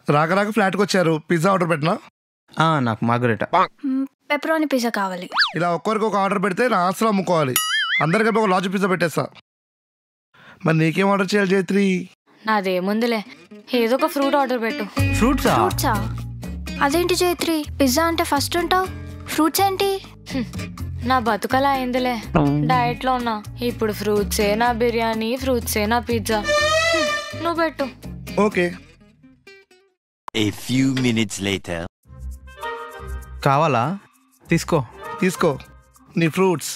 రాక రాక ఫ్లాట్కి వచ్చారు, పిజ్జా ఆర్డర్ పెట్టినా? నాకు మార్గరెటా. పెప్పరోని పిజ్జా కావాలి. ఇలా ఒక్కరికి ఒక ఆర్డర్ పెడితే నా ఆస్తులు అమ్ముకోవాలి. అందరికీ ఒక లార్జ్ పిజ్జా పెట్టేస్తా. మరి నీకేం ఆర్డర్ చేయాలి జైత్రి? నాదేముందిలే, ఏదో ఒక ఫ్రూట్ ఆర్డర్ పెట్టు. ఫ్రూట్సా? అదేంటి జైత్రి, పిజ్జా అంటే ఫస్ట్ ఉంటావు, ఫ్రూట్స్ ఏంటి? నా బతుకలా అయిందిలే, డయట్ లో ఉన్నా. ఇప్పుడు ఫ్రూట్సే నా బిర్యానీ, ఫ్రూట్సే నా పిజ్జా. నువ్వు పెట్టు. Okay. A few minutes later. కావాలా? తీసుకో తీసుకో నీ ఫ్రూట్స్.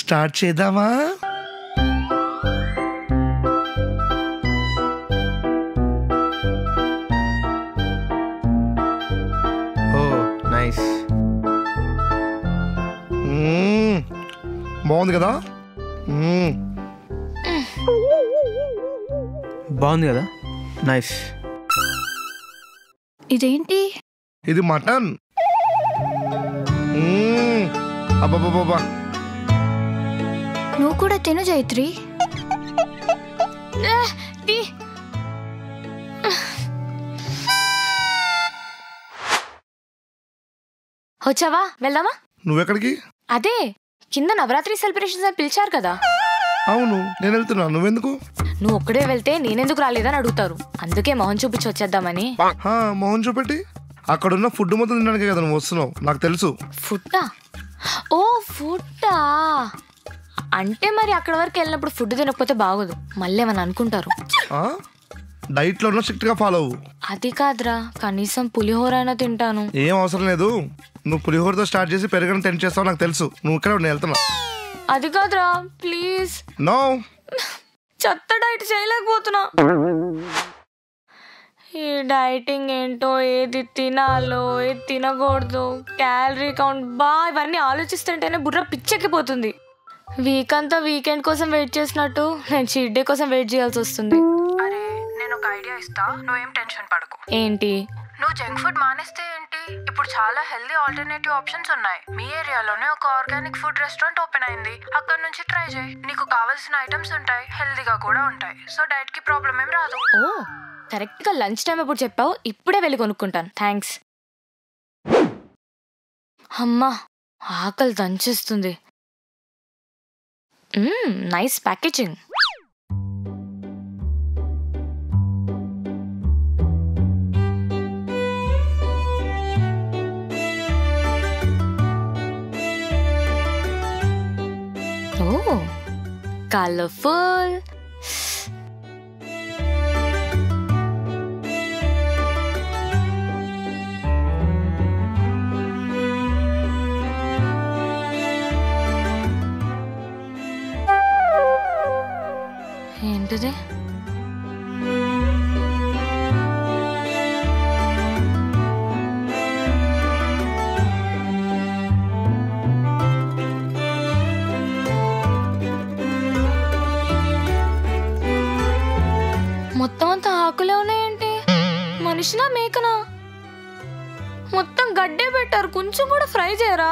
స్టార్ట్ చేద్దామా? ఓ నైస్. బాగుంది కదా? బాగుంది కదా, నైస్. ఇదేంటి? ఇది మటన్. అబ్బాబాబా, నువ్వు కూడా తిను జైత్రి. వచ్చావా, వెళ్దామా? నువ్వెక్కడికి? అదే కింద నవరాత్రి సెలబ్రేషన్స్ అని పిలిచారు కదా. అవును, నేను వెళ్తున్నా. నువ్వెందుకు? నువ్వు ఒక్కడే వెళ్తే నేనెందుకు రాలేదని అడుగుతారు, అందుకే మొహం చూపించి వచ్చేద్దామని. మొహం చూపెట్టి? అక్కడున్న ఫుడ్ మొత్తం తినడానికే కదా నువ్వు వస్తున్నావు, నాకు తెలుసు. ఫుడ్డా? ఓ ఫుడ్డా? అంటే మరి అక్కడ వరకు వెళ్ళినప్పుడు ఫుడ్ తినకపోతే బాగోదు, మళ్ళీ ఏమని అనుకుంటారు. డైట్లో ఉన్న స్ట్రిక్ట్ గా ఫాలో అవ్వు. అది కాదురా, కనీసం పులిహోర అయినా తింటాను. ఏం అవసరం లేదు, నువ్వు పులిహోరతో స్టార్ట్ చేసి పెరుగని టెంట్ చేస్తావు నాకు తెలుసు. నువ్వు ఇక్కడ నేను వెళ్తున్నా. అది కాదురా ప్లీజ్. నో, చెత్త డైట్ చేయలేకపోతున్నా. ఈ డైటింగ్ ఏంటో, ఏది తినాలో ఏది తినకూడదు, క్యాలరీ కౌంట్, ఇవన్నీ ఆలోచిస్తుంటేనే బుర్ర పిచ్చెక్కిపోతుంది. వీక్ అంతా వీకెండ్ కోసం వెయిట్ చేసినట్టు నేను చీట్ డే కోసం వెయిట్ చేయాల్సి వస్తుంది. అరే నేను ఒక ఐడియా ఇస్తా, నువ్వేం టెన్షన్ పడకు. ఏంటి? నువ్వు జంక్ ఫుడ్ మానేస్తే ఏంటి, ఇప్పుడు చాలా హెల్దీ ఆల్టర్నేటివ్ ఆప్షన్స్ ఉన్నాయి. మీ ఏరియాలోనే ఒక ఆర్గానిక్ ఫుడ్ రెస్టారెంట్ ఓపెన్ అయింది, అక్కడ నుంచి ట్రై చేయి. నీకు కావాల్సిన ఐటమ్స్ ఉంటాయి, హెల్దీగా కూడా ఉంటాయి, సో డైట్ కి ప్రాబ్లం ఏం రాదు. ఓ కరెక్ట్ గా లంచ్ టైం ఎప్పుడు చెప్పావు, ఇప్పుడే వెళ్ళి కొనుక్కుంటాను, థ్యాంక్స్. అమ్మా ఆకలి దంచేస్తుంది. Nice packaging. Oh colourful. ఏంటిది? మొత్తం అంతా ఆకులే ఉన్నాయేంటి? మనిషినా మేకనా? మొత్తం గడ్డే పెట్టారు, కొంచెం కూడా ఫ్రై చేయరా?